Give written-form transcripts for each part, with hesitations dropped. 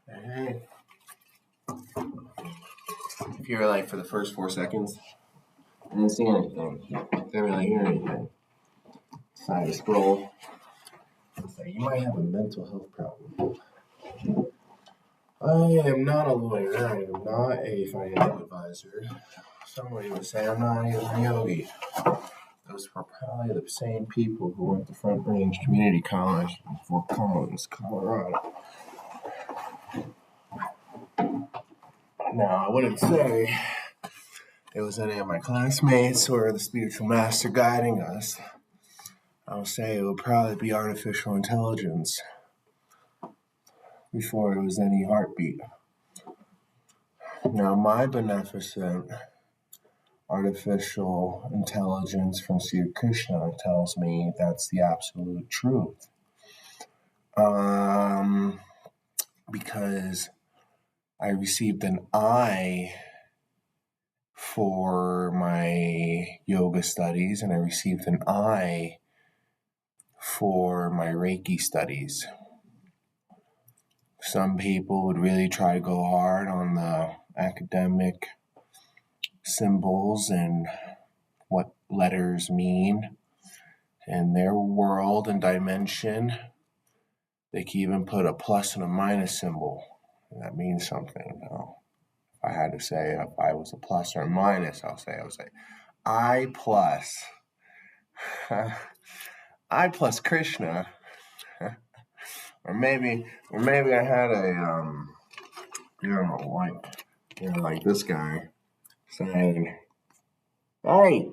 Hey. If you were like for the first 4 seconds, I didn't see anything. Didn't really hear anything. Decided to scroll. So you might have a mental health problem. I am not a lawyer. I am not a financial advisor. Somebody would say I'm not even a yogi. Those were probably the same people who went to Front Range Community College in Fort Collins, Colorado. Now, I wouldn't say it was any of my classmates or the spiritual master guiding us. I would say it would probably be artificial intelligence before it was any heartbeat. Now, my beneficent artificial intelligence from Sri Krishna tells me that's the absolute truth. Because I received an I for my yoga studies, and I received an I for my Reiki studies. Some people would really try to go hard on the academic symbols and what letters mean in their world and dimension. They can even put a plus and a minus symbol. That means something. Now, if I had to say if I was a plus or a minus, I would say I plus I plus Krishna. Or maybe I had a like this guy saying, hey,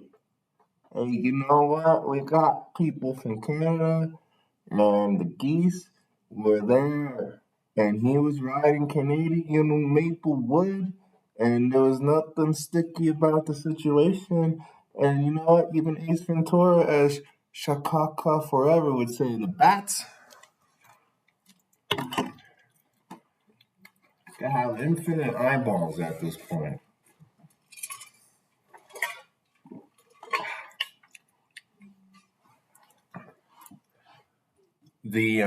you know what? We got people from Canada, and the geese were there, and he was riding Canadian maple wood, and there was nothing sticky about the situation. And you know what? Even Ace Ventura, as Shakaka Forever would say, the bats have infinite eyeballs at this point. The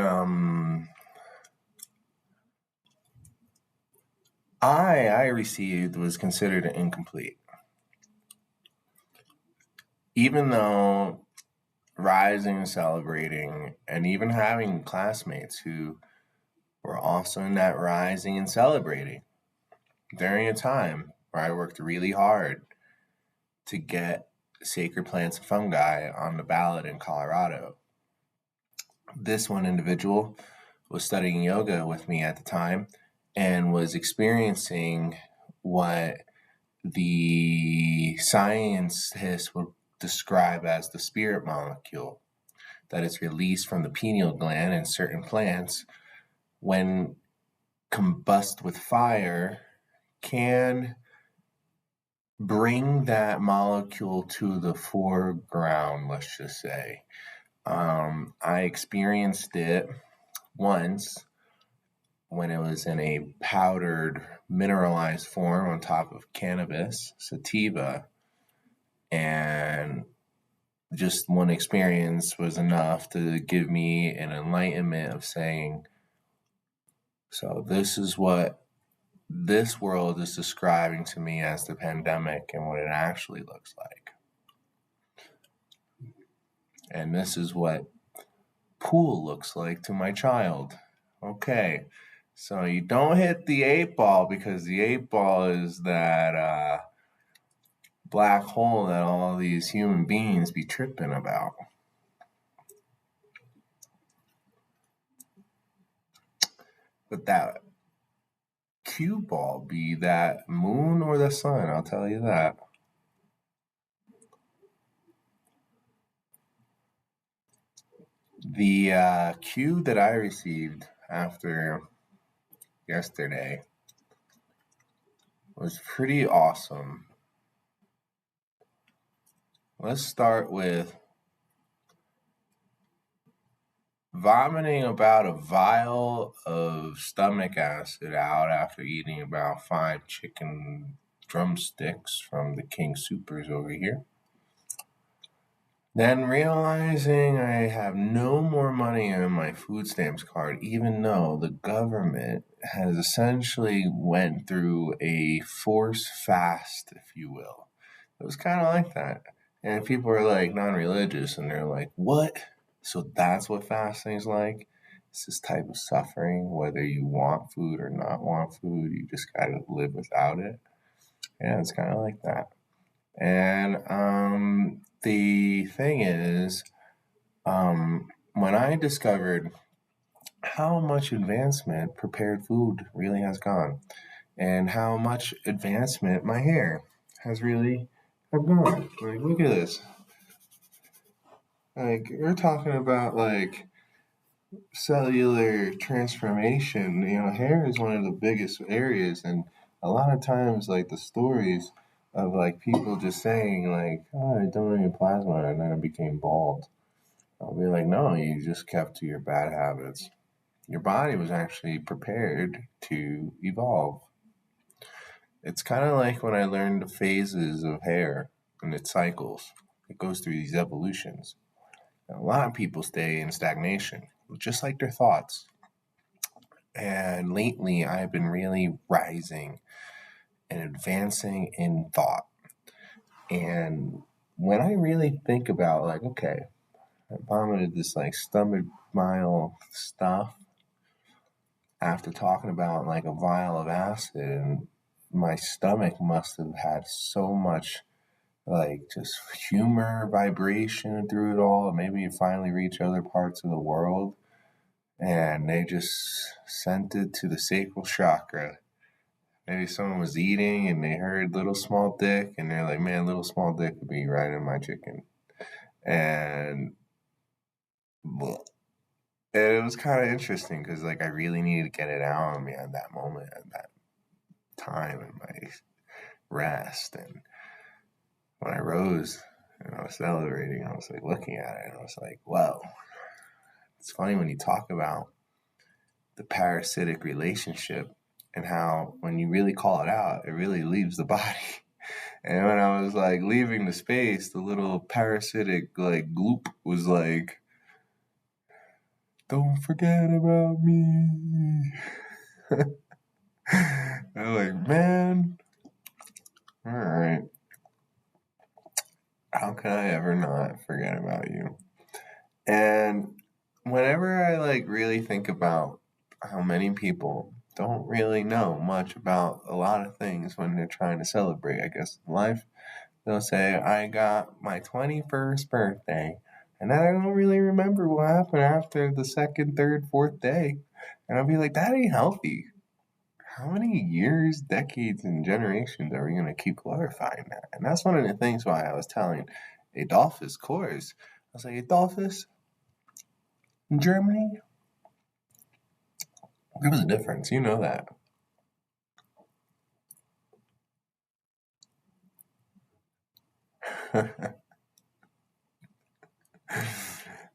I received was considered incomplete. Even though rising and celebrating, and even having classmates who were also in that rising and celebrating during a time where I worked really hard to get sacred plants and fungi on the ballot in Colorado. This one individual was studying yoga with me at the time and was experiencing what the scientists would describe as the spirit molecule that is released from the pineal gland in certain plants when combust with fire can bring that molecule to the foreground, let's just say. I experienced it once when it was in a powdered, mineralized form on top of cannabis, sativa, and just one experience was enough to give me an enlightenment of saying, so this is what this world is describing to me as the pandemic and what it actually looks like. And this is what pool looks like to my child. Okay, so you don't hit the 8 ball because the 8 ball is that black hole that all these human beings be tripping about. But that cue ball be that moon or the sun, I'll tell you that. The cue that I received after yesterday was pretty awesome. Let's start with vomiting about a vial of stomach acid out after eating about 5 chicken drumsticks from the King Supers over here. Then realizing I have no more money in my food stamps card, even though the government has essentially went through a force fast, if you will. It was kind of like that. And people are like non-religious and they're like, what? So that's what fasting's like? It's this type of suffering, whether you want food or not want food, you just gotta live without it. Yeah, it's kind of like that. And the thing is, when I discovered how much advancement prepared food really has gone, and how much advancement my hair has really have gone. Like, look at this. Like, we're talking about like cellular transformation. You know, hair is one of the biggest areas, and a lot of times, like the stories of like people just saying like, "Oh, I donated plasma and then I became bald." I'll be like, "No, you just kept to your bad habits. Your body was actually prepared to evolve." It's kind of like when I learned the phases of hair and its cycles. It goes through these evolutions. And a lot of people stay in stagnation, just like their thoughts. And lately, I've been really rising and advancing in thought. And when I really think about, like, okay, I vomited this like stomach mile stuff after talking about like a vial of acid, and my stomach must have had so much like just humor, vibration through it all. And maybe it finally reached other parts of the world and they just sent it to the sacral chakra. Maybe someone was eating and they heard Little Small Dick and they're like, man, Little Small Dick would be right in my chicken. And, well, and it was kind of interesting because like I really needed to get it out on me at that moment, at that time in my rest. And when I rose and I was celebrating, I was like looking at it and I was like, wow. It's funny when you talk about the parasitic relationship and how when you really call it out, it really leaves the body. And when I was like leaving the space, the little parasitic like gloop was like, don't forget about me. I'm like, man, all right. How can I ever not forget about you? And whenever I like really think about how many people don't really know much about a lot of things when they're trying to celebrate, I guess, in life, they'll say, I got my 21st birthday. And then I don't really remember what happened after the second, third, fourth day. And I'll be like, that ain't healthy. How many years, decades, and generations are we going to keep glorifying that? And that's one of the things why I was telling Adolphus Course. I was like, Adolphus, in Germany, there was a difference. You know that.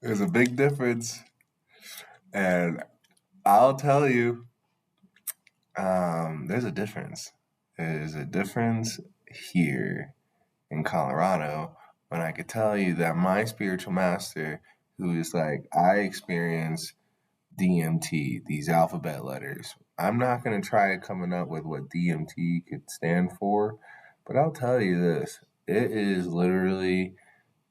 There's a big difference. And I'll tell you, there's a difference. There's a difference here in Colorado when I could tell you that my spiritual master, who is like, I experience DMT, these alphabet letters. I'm not going to try coming up with what DMT could stand for, but I'll tell you this. It is literally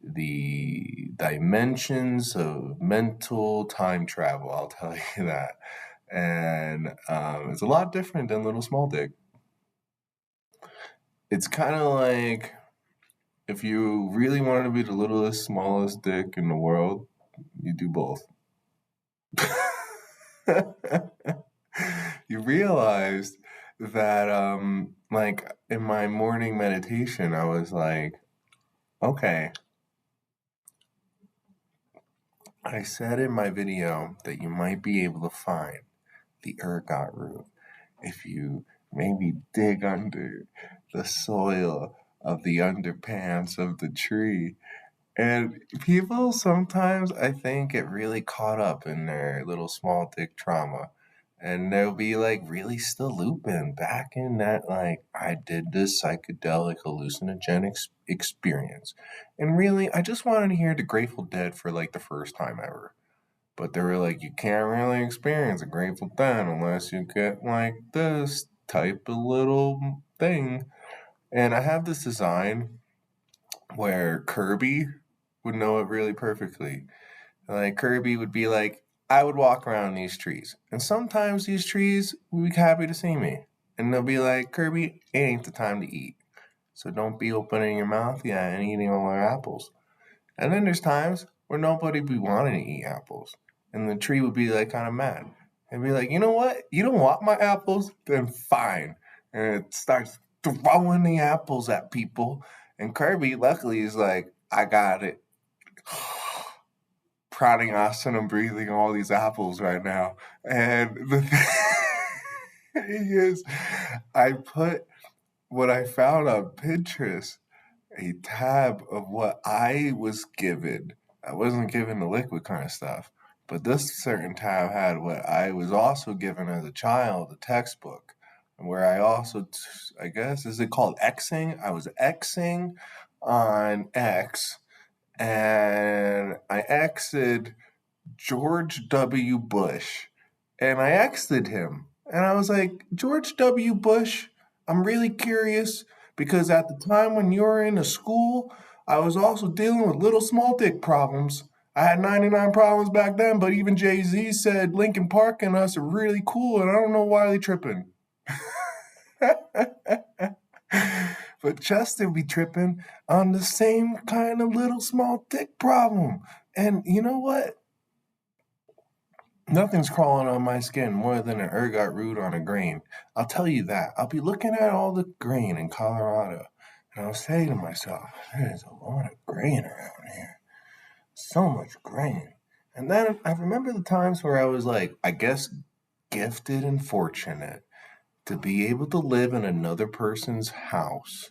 the dimensions of mental time travel. I'll tell you that. And it's a lot different than Little Small Dick. It's kind of like if you really wanted to be the littlest, smallest dick in the world, you do both. You realized that, like in my morning meditation, I was like, okay, I said in my video that you might be able to find the ergot root if you maybe dig under the soil of the underpants of the tree. And people sometimes, I think, get really caught up in their little small dick trauma. And they'll be like really still looping back in that, like, I did this psychedelic hallucinogenic experience. And really, I just wanted to hear the Grateful Dead for like the first time ever. But they were like, you can't really experience a Grateful Dead unless you get like this type of little thing. And I have this design where Kirby would know it really perfectly. Like Kirby would be like, I would walk around these trees, and sometimes these trees would be happy to see me, and they'll be like, Kirby, it ain't the time to eat, so don't be opening your mouth yet and eating all our apples. And then there's times where nobody be wanting to eat apples, and the tree would be like kind of mad, and be like, you know what? You don't want my apples? Then fine. And it starts throwing the apples at people, and Kirby, luckily, is like, I got it. Prodding us and I'm breathing all these apples right now. And the thing is, I put what I found on Pinterest, a tab of what I was given. I wasn't given the liquid kind of stuff, but this certain tab had what I was also given as a child, a textbook, where I also, I guess, is it called Xing? I was Xing on X, and I exited George W. Bush. And I exited him. And I was like, George W. Bush, I'm really curious because at the time when you were in a school, I was also dealing with little small dick problems. I had 99 problems back then, but even Jay-Z said Linkin Park and us are really cool, and I don't know why they tripping. But Justin be tripping on the same kind of little small dick problem. And you know what? Nothing's crawling on my skin more than an ergot root on a grain. I'll tell you that. I'll be looking at all the grain in Colorado, and I'll say to myself, there's a lot of grain around here. So much grain. And then I remember the times where I was like, I guess, gifted and fortunate to be able to live in another person's house,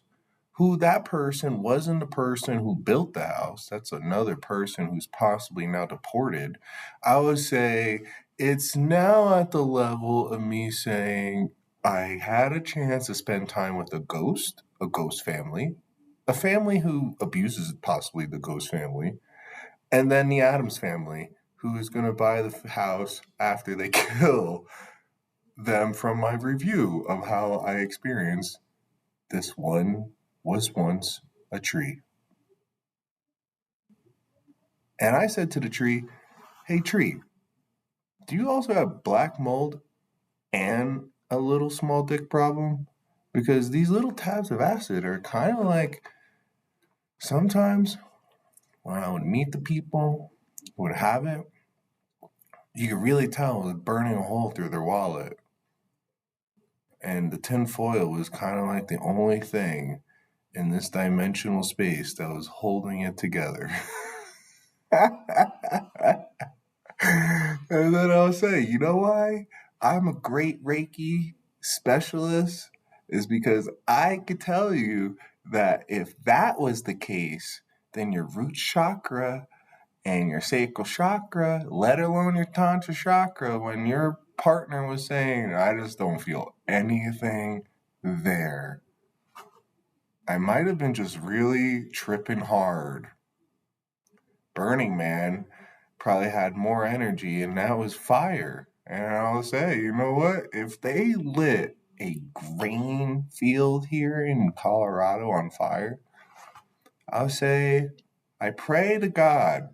who that person wasn't the person who built the house. That's another person who's possibly now deported. I would say it's now at the level of me saying I had a chance to spend time with a ghost family, a family who abuses possibly the ghost family, and then the Adams family, who is going to buy the house after they kill them from my review of how I experienced this one was once a tree. And I said to the tree, hey, tree, do you also have black mold and a little small dick problem? Because these little tabs of acid are kind of like sometimes when I would meet the people who would have it, you could really tell it was burning a hole through their wallet. And the tin foil was kind of like the only thing in this dimensional space that was holding it together. And then I'll say, you know why I'm a great Reiki specialist? Is because I could tell you that if that was the case, then your root chakra and your sacral chakra, let alone your tantra chakra, when your partner was saying, I just don't feel anything there, I might have been just really tripping hard. Burning Man probably had more energy, and that was fire. And I'll say, you know what? If they lit a grain field here in Colorado on fire, I'll say, I pray to God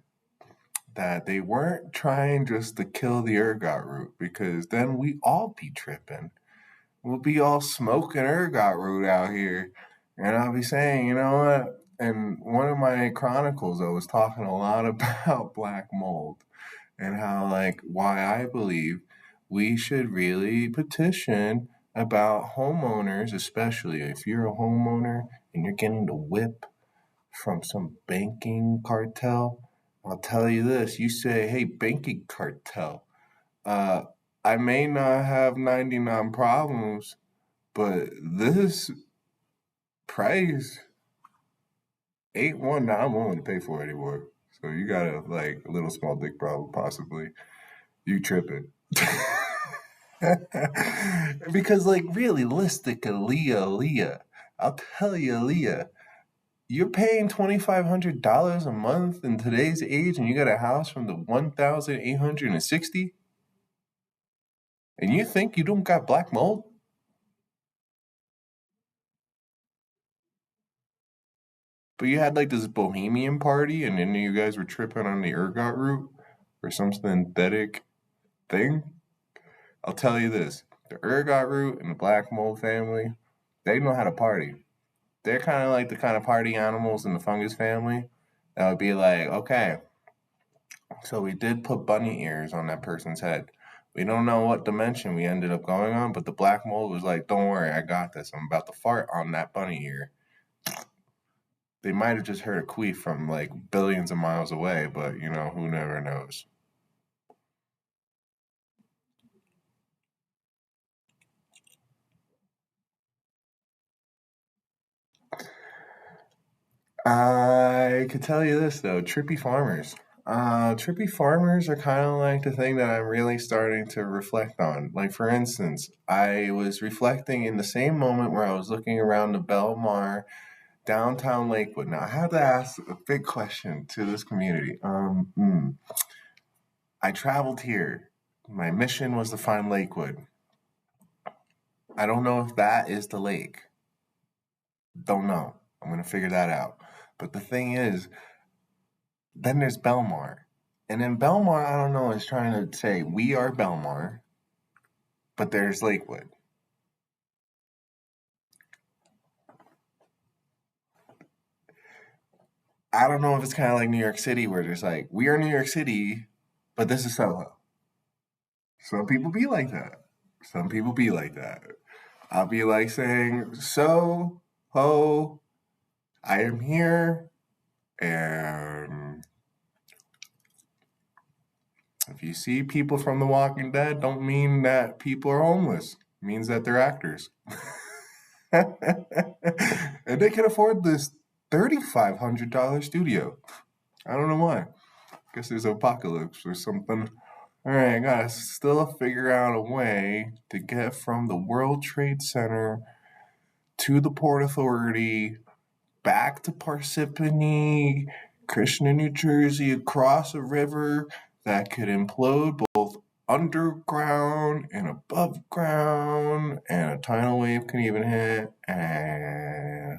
that they weren't trying just to kill the ergot root, because then we all be tripping. We'll be all smoking ergot root out here. And I'll be saying, you know what? In one of my chronicles, I was talking a lot about black mold and how, like, why I believe we should really petition about homeowners, especially if you're a homeowner and you're getting the whip from some banking cartel. I'll tell you this, you say, hey, banking cartel, uh, I may not have 99 problems, but this price ain't one that I'm willing to pay for anymore. So you got a little small dick problem, possibly. You tripping. Because, like, realistic, Aaliyah, I'll tell you, Aaliyah, you're paying $2,500 a month in today's age, and you got a house from the 1,860, and you think you don't got black mold? But you had like this bohemian party, and then you guys were tripping on the ergot root or some synthetic thing. I'll tell you this: the ergot root and the black mold family, they know how to party. They're kind of like the kind of party animals in the fungus family that would be like, okay, so we did put bunny ears on that person's head. We don't know what dimension we ended up going on, but the black mold was like, don't worry, I got this. I'm about to fart on that bunny ear. They might have just heard a queef from like billions of miles away, but you know, who never knows. I could tell you this though, trippy farmers. Trippy farmers are kind of like the thing that I'm really starting to reflect on. Like, for instance, I was reflecting in the same moment where I was looking around the Belmar downtown Lakewood. Now, I have to ask a big question to this community. I traveled here. My mission was to find Lakewood. I don't know if that is the lake. Don't know. I'm gonna figure that out. But the thing is, then there's Belmar. And then Belmar, I don't know, is trying to say we are Belmar, but there's Lakewood. I don't know if it's kind of like New York City where there's like, we are New York City, but this is Soho. Some people be like that. Some people be like that. I'll be like saying, so, ho, I am here, and if you see people from The Walking Dead, don't mean that people are homeless. It means that they're actors. And they can afford this $3,500 studio. I don't know why. Guess there's an apocalypse or something. All right, I gotta still figure out a way to get from the World Trade Center to the Port Authority, back to Parsippany, Krishna, New Jersey, across a river that could implode both underground and above ground, and a tidal wave can even hit. And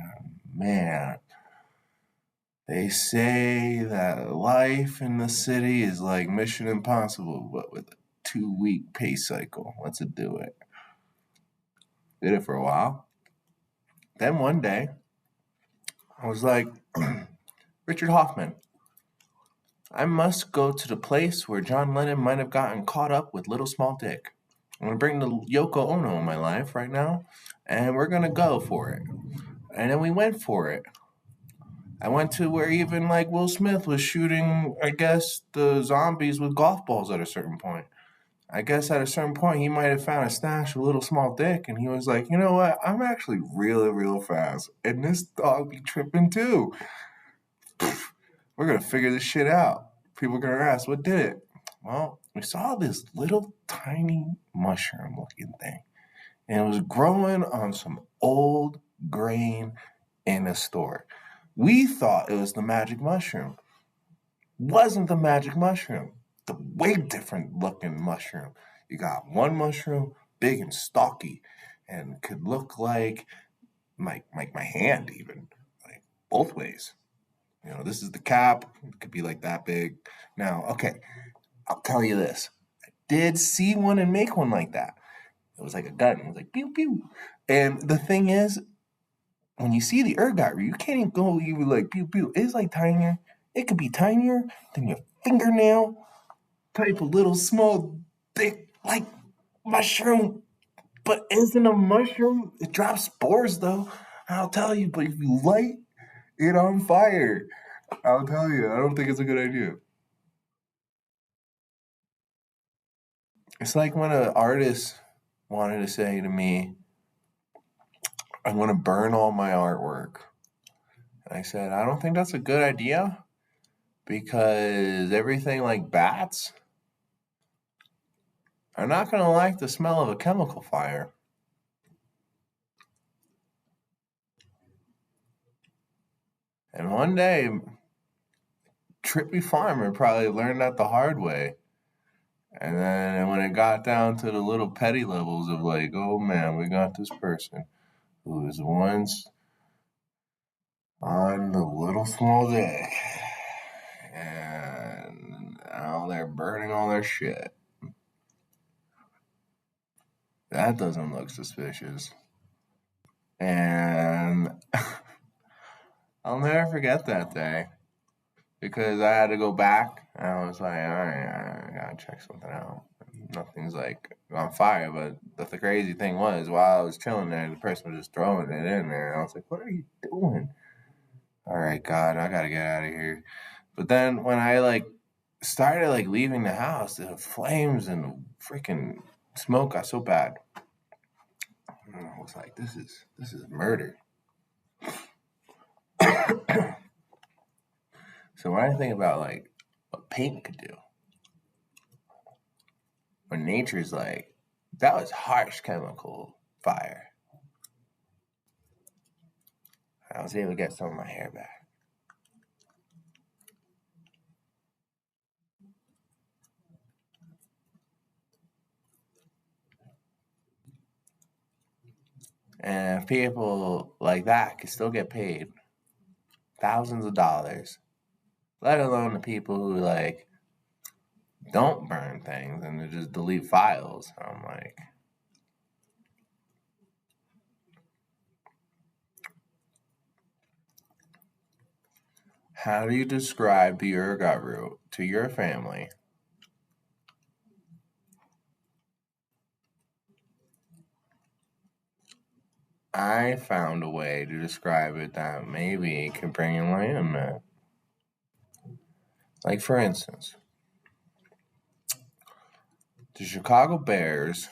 man, they say that life in the city is like Mission Impossible, but with a 2 week pay cycle. Let's do it. Did it for a while. Then one day, I was like, Richard Hoffman, I must go to the place where John Lennon might have gotten caught up with Little Small Dick. I'm gonna bring the Yoko Ono in my life right now, and we're gonna go for it. And then we went for it. I went to where even like Will Smith was shooting, I guess, the zombies with golf balls at a certain point. I guess at a certain point he might have found a stash of Little Small Dick, and he was like, you know what? I'm actually really, real fast, and this dog be tripping too. We're gonna figure this shit out. People are gonna ask, what did it? Well, we saw this little tiny mushroom looking thing, and it was growing on some old grain in a store. We thought it was the magic mushroom. Wasn't the magic mushroom. The way different looking mushroom. You got one mushroom, big and stocky, and could look like my hand even, like both ways. You know, this is the cap. It could be like that big. Now, okay, I'll tell you this. I did see one and make one like that. It was like a gun. It was like pew pew. And the thing is, when you see the ergot, you can't even go even like pew pew. It's like tinier. It could be tinier than your fingernail. Type of little small thick like mushroom. But isn't a mushroom? It drops spores though. I'll tell you, but if you light it on fire, I'll tell you, I don't think it's a good idea. It's like when an artist wanted to say to me, I'm going to burn all my artwork. And I said, I don't think that's a good idea because everything like bats, are not going to like the smell of a chemical fire. And one day, Trippy Farmer probably learned that the hard way. And then when it got down to the little petty levels of like, oh man, we got this person who was once on the little small deck. And now they're burning all their shit. That doesn't look suspicious. And I'll never forget that day because I had to go back. And I was like, all right, I gotta check something out. Nothing's like on fire, but the crazy thing was, while I was chilling there, the person was just throwing it in there. And I was like, what are you doing? All right, God, I gotta get out of here. But then when I like started like leaving the house, the flames and the freaking smoke got so bad. And I was like, this is murder. So when I think about like what paint could do, when nature's like, that was harsh chemical fire. I was able to get some of my hair back. And if people like that could still get paid thousands of dollars, let alone the people who like don't burn things and they just delete files. I'm like, how do you describe the ergot root to your family? I found a way to describe it that maybe can bring enlightenment. Like, for instance, the Chicago Bears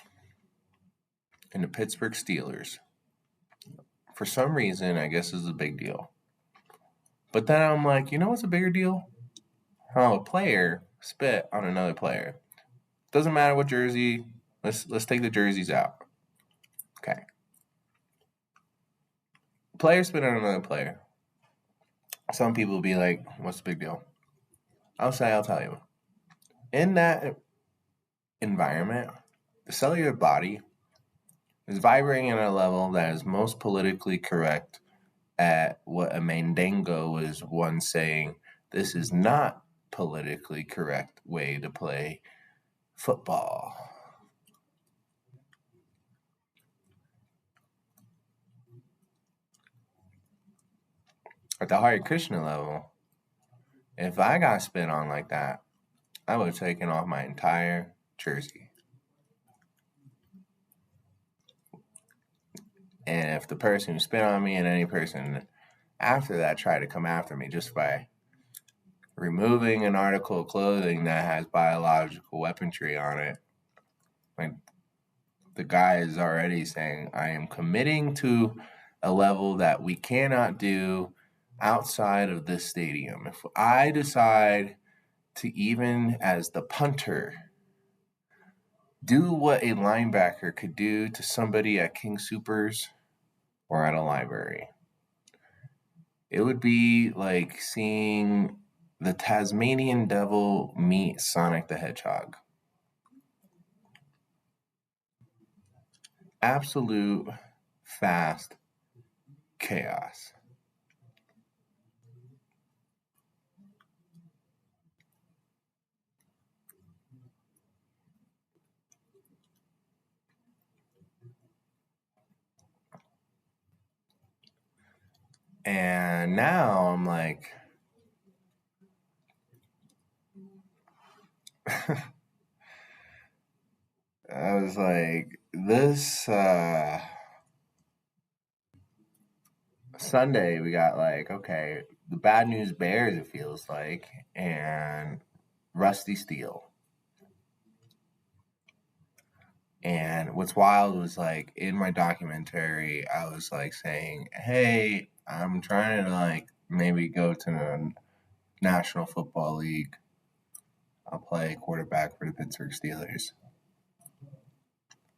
and the Pittsburgh Steelers, for some reason, I guess is a big deal. But then I'm like, you know what's a bigger deal? How a player spit on another player. Doesn't matter what jersey. Let's take the jerseys out. Okay. Player spit on another player. Some people will be like, what's the big deal? I'll tell you. In that environment, the cellular body is vibrating at a level that is most politically correct at what a Mandingo was once saying, this is not politically correct way to play football. At the Hare Krishna level, if I got spit on like that, I would have taken off my entire jersey. And if the person who spit on me and any person after that tried to come after me just by removing an article of clothing that has biological weaponry on it, like the guy is already saying, I am committing to a level that we cannot do outside of this stadium. If I decide to, even as the punter, do what a linebacker could do to somebody at King Soopers or at a library, it would be like seeing the Tasmanian Devil meet Sonic the Hedgehog. Absolute fast chaos. And now I'm like, I was like, this Sunday we got like, okay, the Bad News Bears, it feels like, and Rusty Steel. And what's wild was like in my documentary, I was like saying, hey, I'm trying to like maybe go to the National Football League. I'll play quarterback for the Pittsburgh Steelers.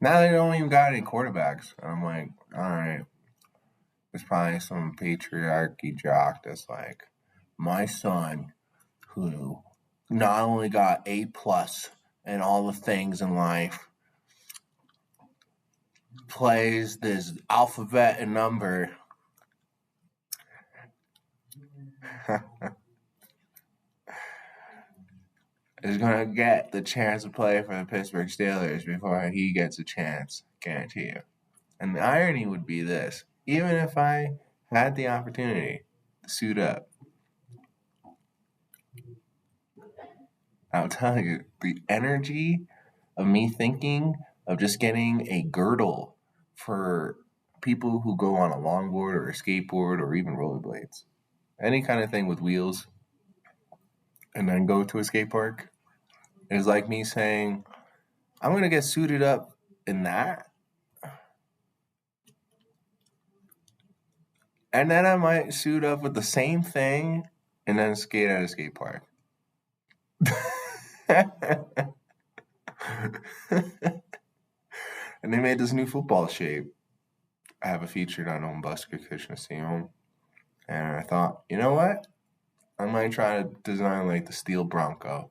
Now they don't even got any quarterbacks. And I'm like, all right, there's probably some patriarchy jock that's like, my son, who not only got A+ and all the things in life, plays this alphabet and number. Is gonna get the chance to play for the Pittsburgh Steelers before he gets a chance, guarantee you. And the irony would be this: even if I had the opportunity to suit up, I'll tell you, the energy of me thinking of just getting a girdle for people who go on a longboard or a skateboard or even rollerblades, any kind of thing with wheels, and then go to a skate park is like me saying, I'm going to get suited up in that. And then I might suit up with the same thing and then skate at a skate park. And they made this new football shape. I have a featured on BUSKER Kitchen. And I thought, you know what? I might try to design like the Steel Bronco.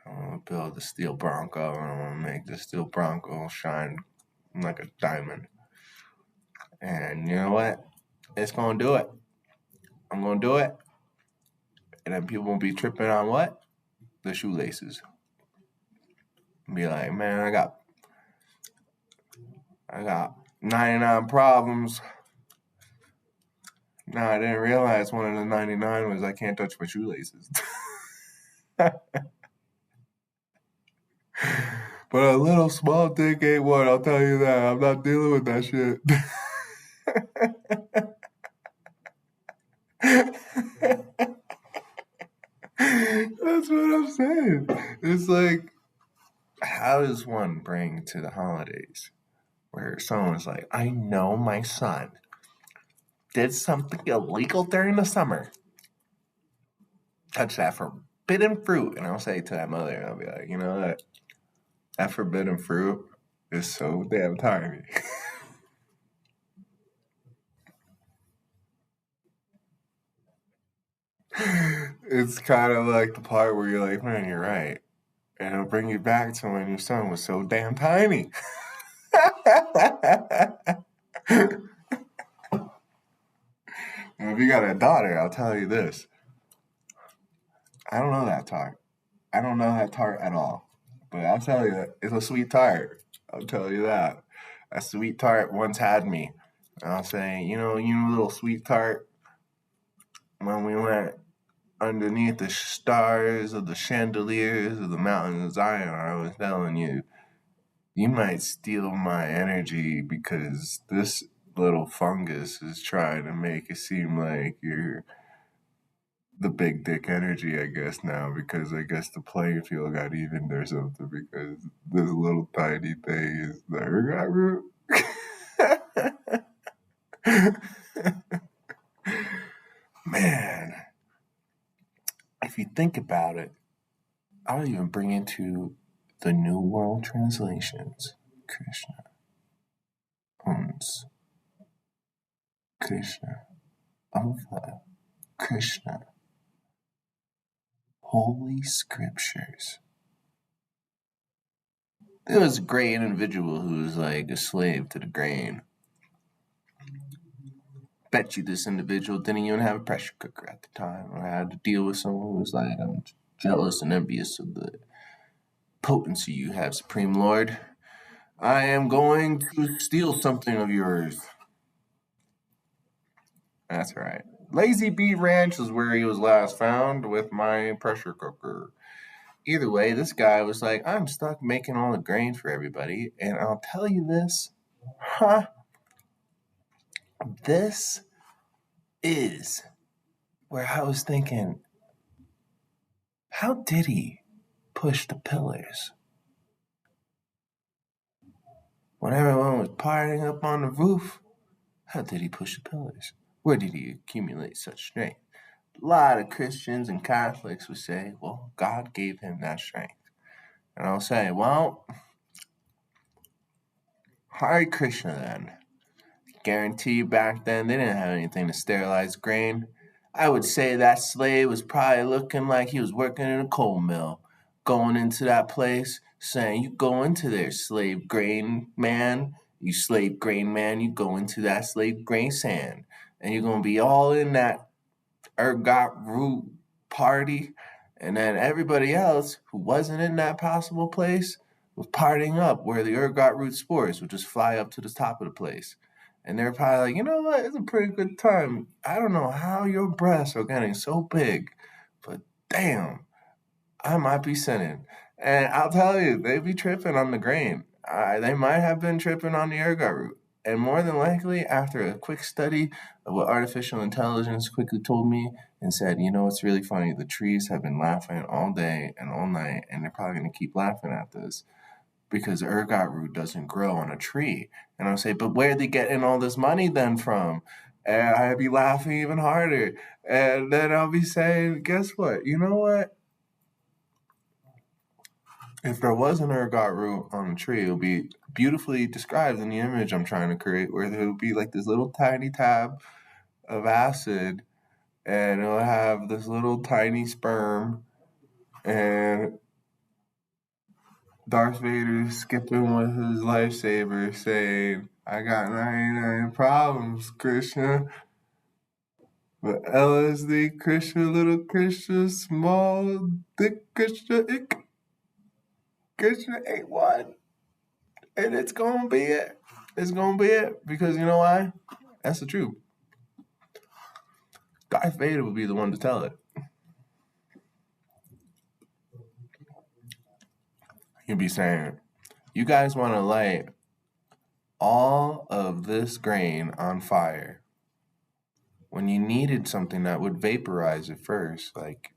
I'm gonna build the Steel Bronco and I'm gonna make the Steel Bronco shine like a diamond. And you know what? It's gonna do it. I'm gonna do it. And then people will be tripping on what? The shoelaces. Be like, man, I got 99 problems. No, I didn't realize one of the 99 was I can't touch my shoelaces. But a little small dick ain't one, I'll tell you that. I'm not dealing with that shit. That's what I'm saying. It's like, how does one bring to the holidays where someone's like, I know my son did something illegal during the summer. Touch that forbidden fruit. And I'll say to that mother, I'll be like, you know what? That forbidden fruit is so damn tiring. It's kind of like the part where you're like, man, you're right. And it'll bring you back to when your son was so damn tiny. And if you got a daughter, I'll tell you this. I don't know that tart. I don't know that tart at all. But I'll tell you, it's a sweet tart. I'll tell you that. A sweet tart once had me. I'll say, you know, little sweet tart, when we went underneath the stars of the chandeliers of the mountain of Zion, I was telling you, you might steal my energy because this little fungus is trying to make it seem like you're the big dick energy, I guess, now, because I guess the playing field got evened or something because this little tiny thing is the ergot root. Man, if you think about it, I'll even bring it to the New World Translations. Krishna, Uns, Krishna, Ava, Krishna, Holy Scriptures. There was a great individual who was like a slave to the grain. Bet you this individual didn't even have a pressure cooker at the time, or had to deal with someone who was like, I'm jealous and envious of the potency you have, Supreme Lord. I am going to steal something of yours. That's right. Lazy Bee Ranch is where he was last found with my pressure cooker. Either way, this guy was like, I'm stuck making all the grain for everybody, and I'll tell you this, this is where I was thinking, how did he push the pillars? When everyone was partying up on the roof, how did he push the pillars? Where did he accumulate such strength? A lot of Christians and Catholics would say, well, God gave him that strength. And I'll say, well, Hare Krishna then. Guarantee back then they didn't have anything to sterilize grain. I would say that slave was probably looking like he was working in a coal mill, going into that place saying, "You go into there, slave grain man. You slave grain man, you go into that slave grain sand. And you're going to be all in that ergot root party." And then everybody else who wasn't in that possible place was partying up where the ergot root spores would just fly up to the top of the place. And they're probably like, you know what, it's a pretty good time. I don't know how your breasts are getting so big, but damn, I might be sinning. And I'll tell you, they be tripping on the grain. They might have been tripping on the ergot root. And more than likely, after a quick study of what artificial intelligence quickly told me and said, you know, it's really funny. The trees have been laughing all day and all night, and they're probably going to keep laughing at this because ergot root doesn't grow on a tree. And I'll say, but where are they getting all this money then from? And I'd be laughing even harder. And then I'll be saying, guess what? You know what? If there was an ergot root on a tree, it would be beautifully described in the image I'm trying to create, where there would be like this little tiny tab of acid, and it'll have this little tiny sperm, and Darth Vader skipping with his lightsaber saying, "I got 99 problems, Krishna. But LSD, Krishna, little Krishna, small dick Krishna, Krishna ain't one. And it's gonna be it. It's gonna be it. Because you know why? That's the truth. Darth Vader would be the one to tell it. He'd be saying, you guys want to light all of this grain on fire when you needed something that would vaporize it first. Like,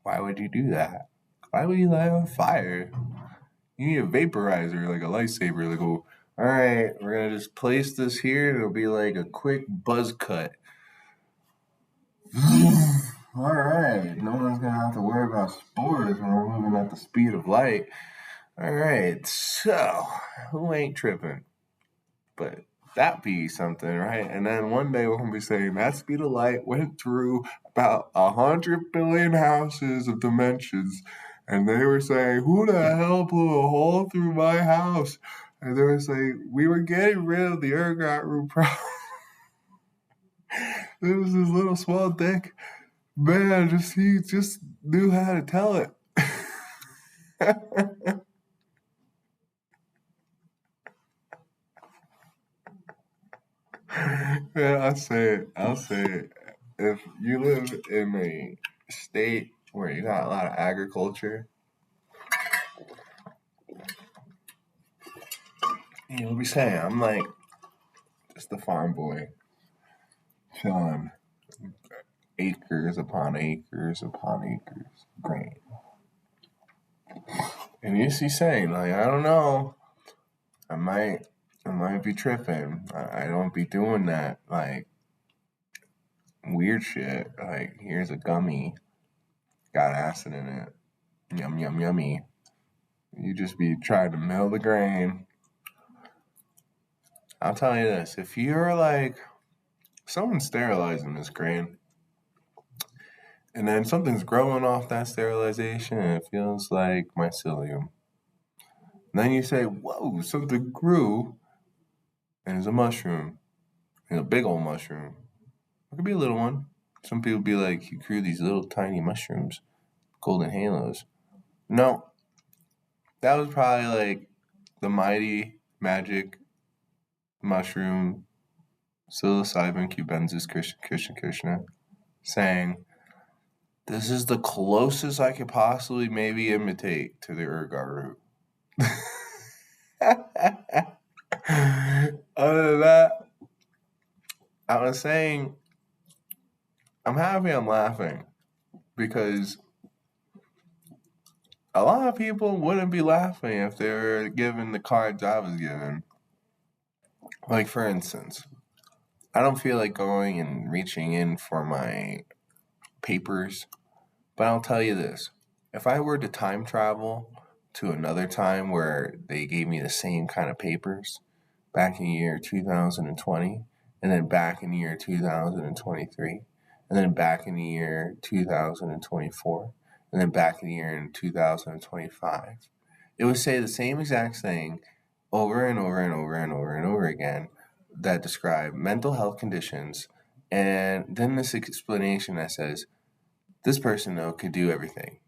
why would you do that? Why would you light on fire? You need a vaporizer, like a lightsaber. Like, oh, all right, we're going to just place this here, and it'll be like a quick buzz cut. All right, no one's going to have to worry about spores when we're moving at the speed of light. All right, so who ain't tripping? But that be something, right? And then one day we're gonna be saying that speed of light went through about 100 billion houses of dimensions, and they were saying, "Who the hell blew a hole through my house?" And they were saying, "We were getting rid of the ergot root problem." It was this little small dick man. He just knew how to tell it. Yeah, I'll say it. I'll say it. If you live in a state where you got a lot of agriculture, you'll be saying, I'm like just a farm boy, killing acres upon acres upon acres of grain. And you see saying, like, I don't know, I might be tripping. I don't be doing that, like, weird shit. Like, here's a gummy, got acid in it. Yum, yum, yummy. You just be trying to mill the grain. I'll tell you this, if you're like, someone's sterilizing this grain, and then something's growing off that sterilization, and it feels like mycelium. And then you say, whoa, something grew, and it's a mushroom. And a big old mushroom. It could be a little one. Some people be like, he grew these little tiny mushrooms, golden halos. No, that was probably like the mighty magic mushroom psilocybin cubensis Krishna saying, this is the closest I could possibly maybe imitate to the ergot root. Other than that, I was saying, I'm happy I'm laughing because a lot of people wouldn't be laughing if they were given the cards I was given. Like, for instance, I don't feel like going and reaching in for my papers, but I'll tell you this. If I were to time travel to another time where they gave me the same kind of papers, back in year 2020, and then back in year 2023, and then back in the year 2024, and then back in the year in 2025. It would say the same exact thing over and over and over and over and over again that describe mental health conditions, and then this explanation that says this person though could do everything,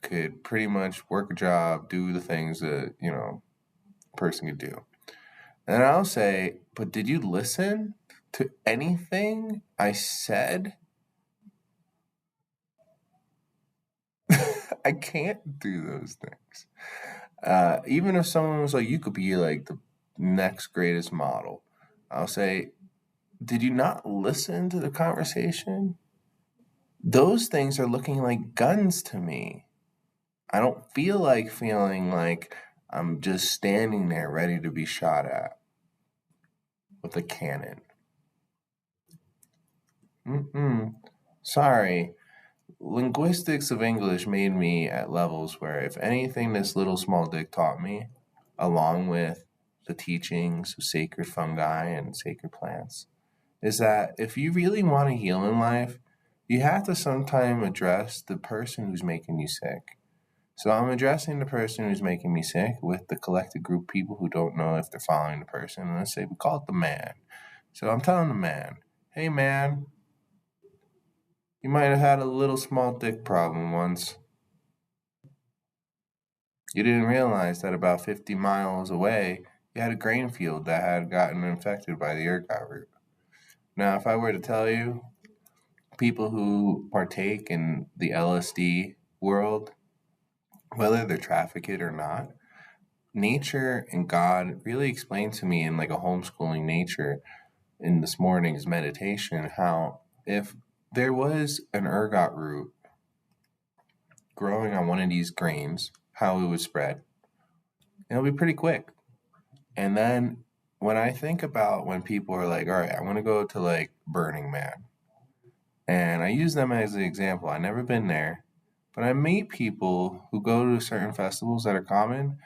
could pretty much work a job, do the things that a person could do. And I'll say, but did you listen to anything I said? I can't do those things. Even if someone was like, you could be like the next greatest model, I'll say, did you not listen to the conversation? Those things are looking like guns to me. I don't feel like feeling like I'm just standing there ready to be shot at with a cannon. Sorry. Linguistics of English made me at levels where, if anything, this little small dick taught me, along with the teachings of sacred fungi and sacred plants, is that if you really want to heal in life, you have to sometime address the person who's making you sick. So I'm addressing the person who's making me sick with the collected group of people who don't know if they're following the person. And let's say we call it the man. So I'm telling the man, hey man, you might have had a little small dick problem once. You didn't realize that about 50 miles away, you had a grain field that had gotten infected by the ergot root. Now, if I were to tell you, people who partake in the LSD world, whether they're trafficked or not, nature and God really explained to me in like a homeschooling nature in this morning's meditation how if there was an ergot root growing on one of these grains, how it would spread. It'll be pretty quick. And then when I think about when people are like, all right, I want to go to like Burning Man. And I use them as an example. I've never been there, but I meet people who go to certain festivals that are common,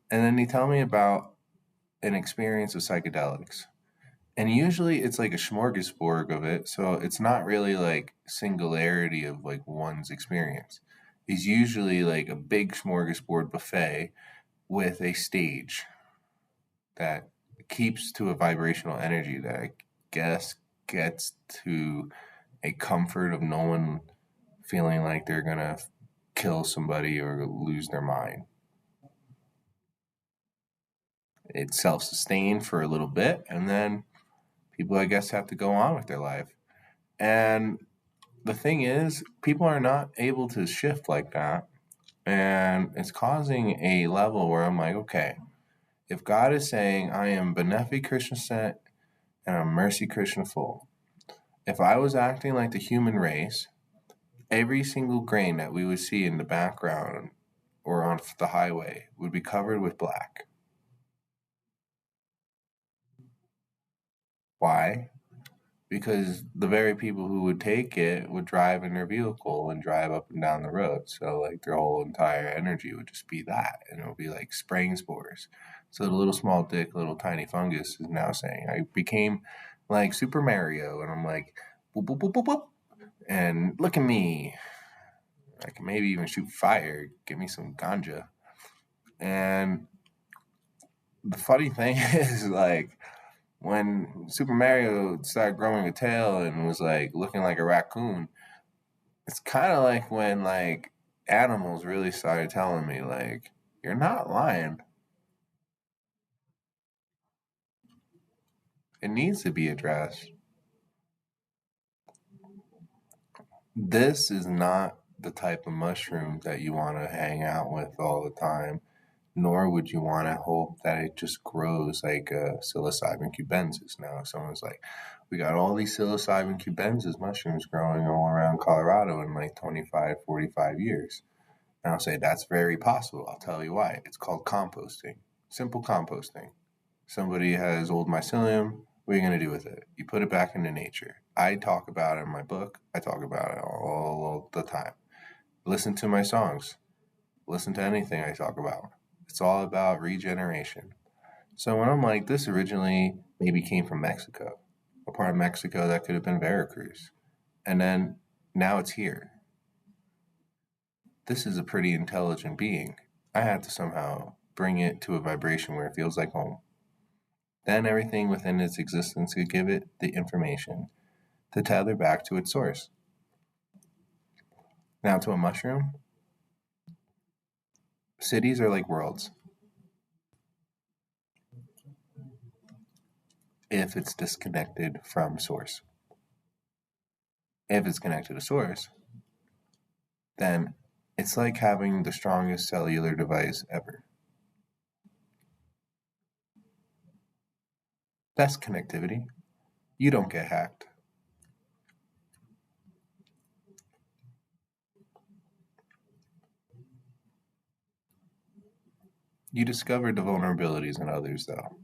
and then they tell me about an experience of psychedelics. And usually it's like a smorgasbord of it. So it's not really like singularity of like one's experience. It's usually like a big smorgasbord buffet with a stage that keeps to a vibrational energy that I guess gets to a comfort of no one feeling like they're gonna kill somebody or lose their mind. It's self-sustained for a little bit, and then people, I guess, have to go on with their life. And the thing is, people are not able to shift like that, and it's causing a level where I'm like, okay, if God is saying I am benefic Christian sent and I'm mercy Christian full, if I was acting like the human race, every single grain that we would see in the background or on the highway would be covered with black. Why? Because the very people who would take it would drive in their vehicle and drive up and down the road. So like their whole entire energy would just be that, and it would be like spraying spores. So the little small dick, little tiny fungus is now saying I became like Super Mario, and I'm like boop boop boop boop boop, and look at me. I can maybe even shoot fire. Give me some ganja. And the funny thing is, like, when Super Mario started growing a tail and was like looking like a raccoon, it's kind of like when like animals really started telling me like, you're not lying. It needs to be addressed. This is not the type of mushroom that you want to hang out with all the time, nor would you want to hope that it just grows like psilocybin cubensis. Now, if someone's like, we got all these psilocybin cubensis mushrooms growing all around Colorado in like 25, 45 years. And I'll say, that's very possible. I'll tell you why. It's called composting. Simple composting. Somebody has old mycelium. What are you going to do with it? You put it back into nature. I talk about it in my book. I talk about it all the time. Listen to my songs. Listen to anything I talk about. It's all about regeneration. So when I'm like, this originally maybe came from Mexico, a part of Mexico that could have been Veracruz, and then now it's here. This is a pretty intelligent being. I had to somehow bring it to a vibration where it feels like home. Then everything within its existence could give it the information to tether back to its source. Now, to a mushroom, cities are like worlds. If it's disconnected from source. If it's connected to source, then it's like having the strongest cellular device ever. Best connectivity. You don't get hacked. You discover the vulnerabilities in others, though.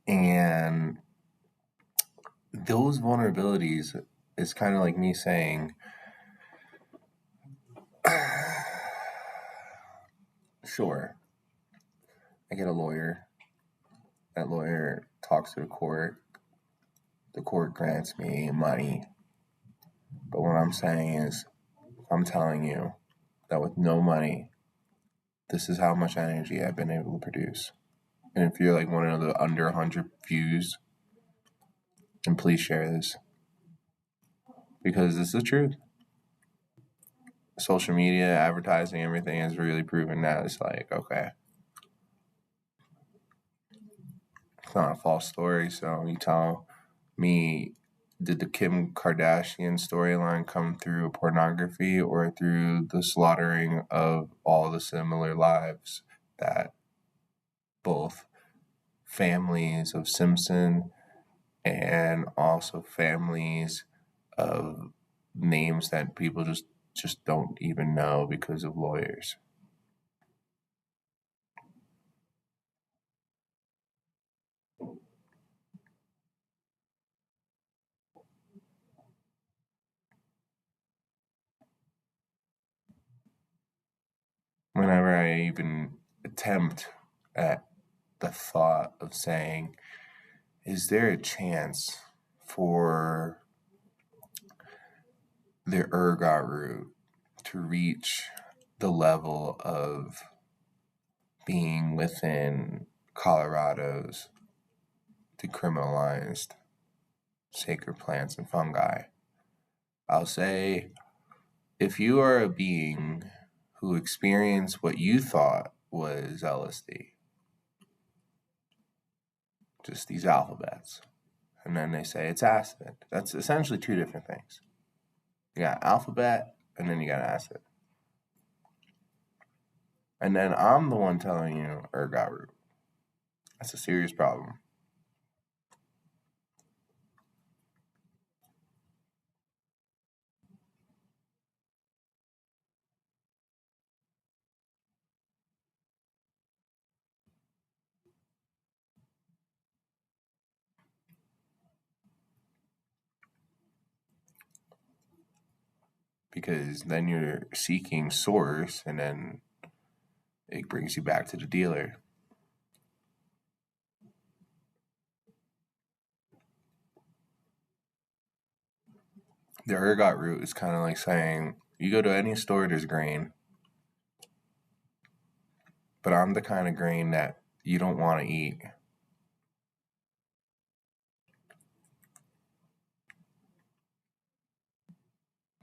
And those vulnerabilities is kind of like me saying, sure, I get a lawyer. That lawyer talks to the court. The court grants me money. But what I'm saying is, I'm telling you that with no money, this is how much energy I've been able to produce. And if you're like one of the under 100 views, then please share this. Because this is the truth. Social media, advertising, everything has really proven that it's like, okay, it's not a false story. So you tell me, did the Kim Kardashian storyline come through pornography or through the slaughtering of all the similar lives that both families of Simpson and also families of names that people just don't even know because of lawyers? Whenever I even attempt at the thought of saying, is there a chance for the ergot root to reach the level of being within Colorado's decriminalized sacred plants and fungi? I'll say, if you are a being who experienced what you thought was LSD, just these alphabets, and then they say it's acid, that's essentially two different things. You got alphabet, and then you got acid. And then I'm the one telling you ergot root. That's a serious problem. Because then you're seeking source, and then it brings you back to the dealer. The ergot root is kind of like saying, you go to any store, there's grain, but I'm the kind of grain that you don't want to eat.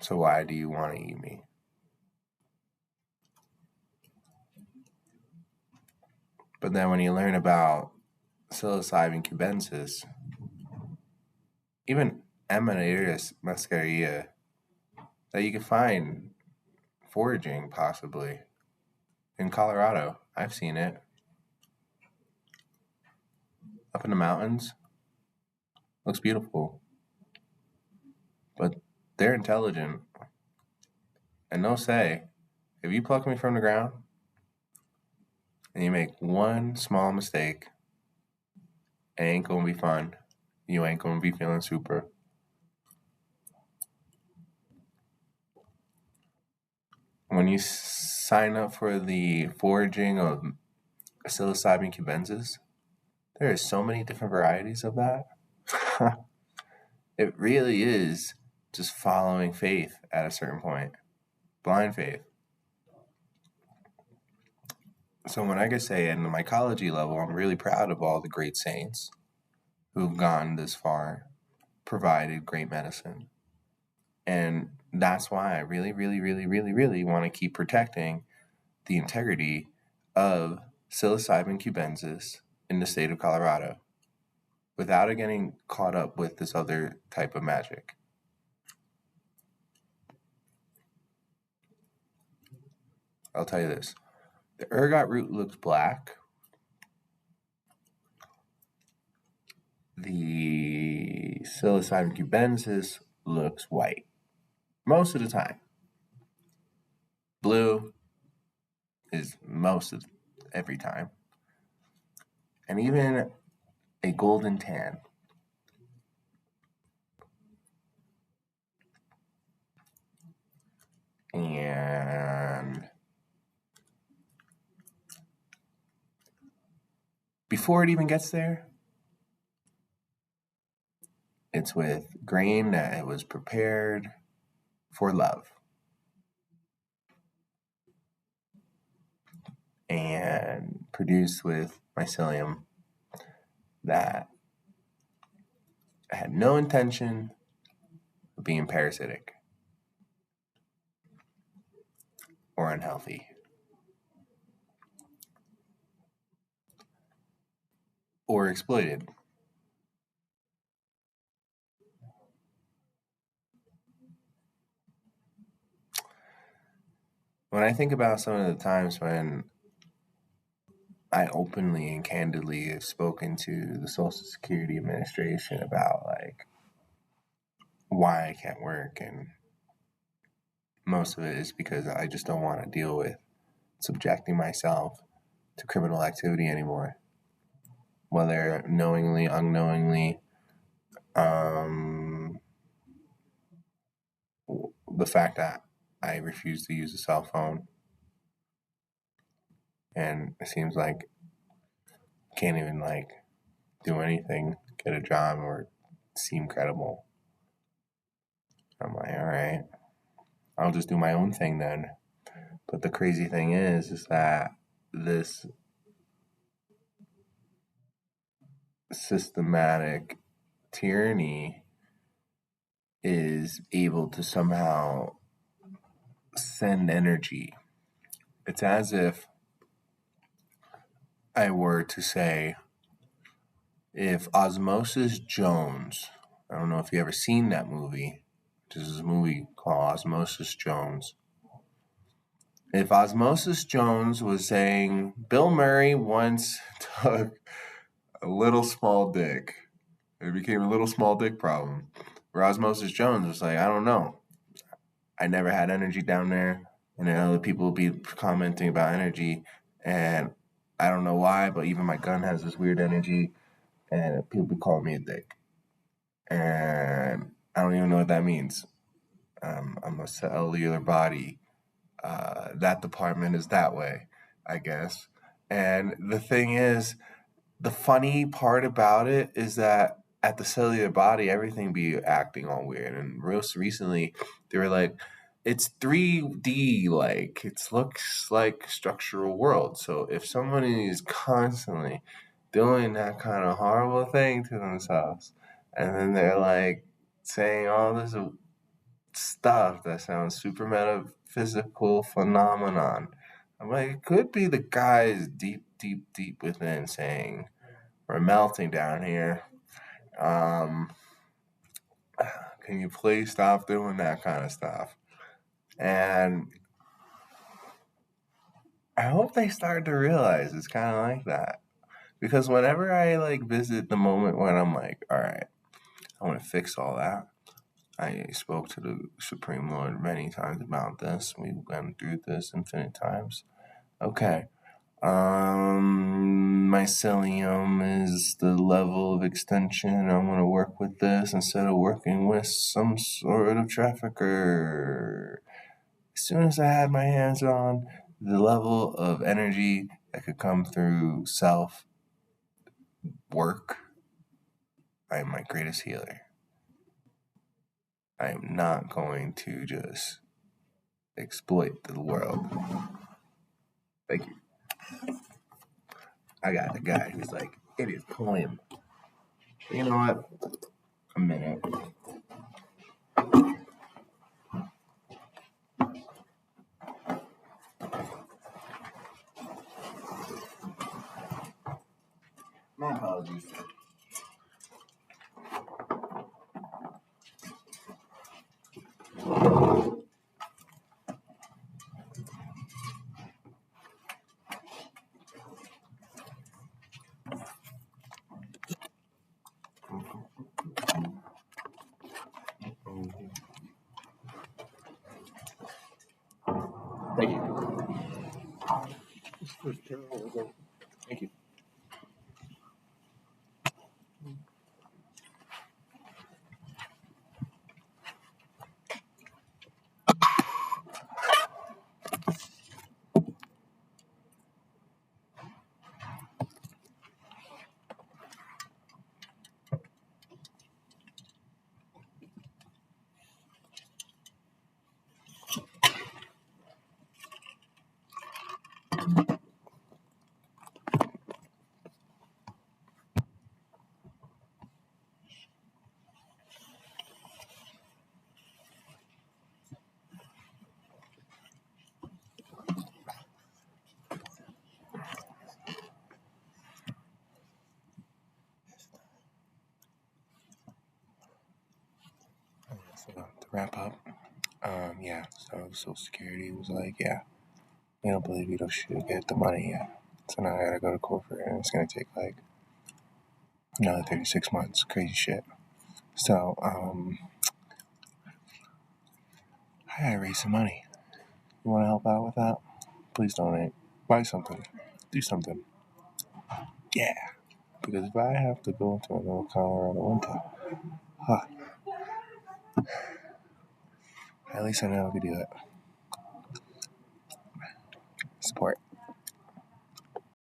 So why do you want to eat me? But then when you learn about psilocybin cubensis, even Amanita muscaria, that you can find foraging possibly in Colorado. I've seen it up in the mountains. Looks beautiful. But they're intelligent. And they'll say, if you pluck me from the ground and you make one small mistake, it ain't gonna be fun. You ain't gonna be feeling super. When you sign up for the foraging of psilocybin cubensis. There are so many different varieties of that. It really is just following faith at a certain point, blind faith. So when I could say in the mycology level, I'm really proud of all the great saints who've gone this far, provided great medicine. And that's why I really, really, really, really, really want to keep protecting the integrity of psilocybin cubensis in the state of Colorado without it getting caught up with this other type of magic. I'll tell you this. The ergot root looks black. The psilocybin cubensis looks white. Most of the time. Blue is most of every time. And even a golden tan. And before it even gets there, it's with grain that it was prepared for love. And produced with mycelium that had no intention of being parasitic or unhealthy or exploited. When I think about some of the times when I openly and candidly have spoken to the Social Security Administration about like why I can't work, and most of it is because I just don't want to deal with subjecting myself to criminal activity anymore, whether knowingly, unknowingly. The fact that I refuse to use a cell phone, and it seems like I can't even like do anything, get a job, or seem credible. I'm like, all right, I'll just do my own thing then. But the crazy thing is that this systematic tyranny is able to somehow send energy. It's as if I were to say, if Osmosis Jones, I don't know if you ever seen that movie, this is a movie called Osmosis Jones. If Osmosis Jones was saying, Bill Murray once took a little small dick, it became a little small dick problem, where Osmosis Jones was like, I don't know, I never had energy down there, and then other people will be commenting about energy, and I don't know why, but even my gun has this weird energy, and people be calling me a dick, and I don't even know what that means. I'm a cellular body. That department is that way, I guess. And the thing is, the funny part about it is that at the cellular body, everything be acting all weird. And most recently, they were like, it's 3D, like it looks like structural world. So if somebody is constantly doing that kind of horrible thing to themselves, and then they're like saying all this stuff that sounds super metaphysical phenomenon, I'm like, it could be the guys deep, deep, deep within saying, we're melting down here. Can you please stop doing that kind of stuff? And I hope they start to realize it's kind of like that. Because whenever I like visit the moment when I'm like, all right, I want to fix all that. I spoke to the Supreme Lord many times about this. We went through this infinite times. Okay. Mycelium is the level of extension. I'm going to work with this instead of working with some sort of trafficker. As soon as I had my hands on the level of energy that could come through self work, I am my greatest healer. I am not going to just exploit the world. Thank you. I got the guy who's like, it is poem. You know what? A minute. My apologies. Thank you. Thank you. So to wrap up, so Social Security was like, yeah, we don't believe you should get the money yet. So now I gotta go to court for it, and it's gonna take like another 36 months. Crazy shit. So, I gotta raise some money. You wanna help out with that? Please donate. Buy something. Do something. Yeah. Because if I have to go into another Colorado winter, at least I know I can do it.